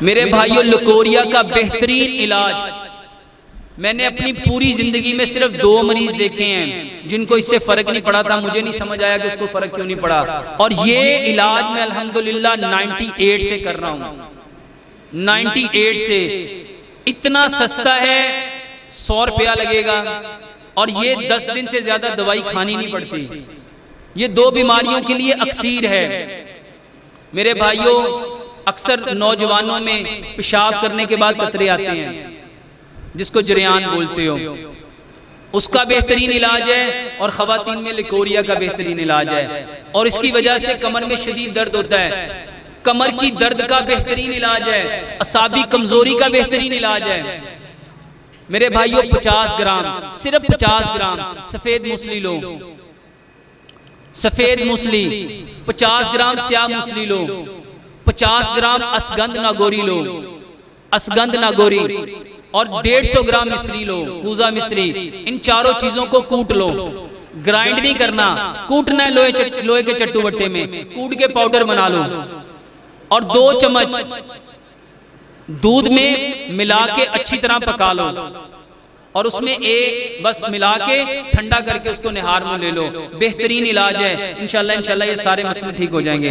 मेरे भाइयों, लिकोरिया का बेहतरीन इलाज, मैंने अपनी पूरी जिंदगी में सिर्फ 2 मरीज देखे हैं जिनको इससे फर्क नहीं पड़ा था। मुझे नहीं समझ आया कि उसको फर्क क्यों नहीं पड़ा। और ये इलाज मैं अल्हम्दुलिल्लाह 98 से कर रहा हूँ। 98 से इतना सस्ता है, 100 रुपया लगेगा और ये 10 दिन से ज्यादा दवाई खानी नहीं पड़ती। ये 2 बीमारियों के लिए अक्सीर है। मेरे भाइयों, अक्सर नौजवानों में पेशाब करने के बाद कतरे आते हैं, जिसको जरयान बोलते हो, उसका बेहतरीन इलाज है। और खवातीन में लिकोरिया का बेहतरीन इलाज है। और इसकी वजह से कमर में शदीद दर्द होता है, कमर की दर्द का बेहतरीन इलाज है। असाबी कमजोरी का बेहतरीन इलाज है। मेरे भाइयों, 50 ग्राम, सिर्फ 50 ग्राम सफेद मूसली लो, सफेद मूसली, 50 ग्राम स्याह मूसली लो, 50 ग्राम असगंध नागोरी लो, असगंध नागोरी, और 150 ग्राम मिश्री लो, कूजा मिश्री। इन चारों चीजों को कूट लो, ग्राइंड नहीं करना, कूटना है लोहे के चट्टू बट्टे में, कूट के पाउडर बना लो। और 2 चम्मच दूध में मिला के अच्छी तरह पका लो और उसमें बस मिला के ठंडा करके उसको निहार में ले लो। बेहतरीन इलाज है। इंशाल्लाह ये सारे मसले ठीक हो जाएंगे।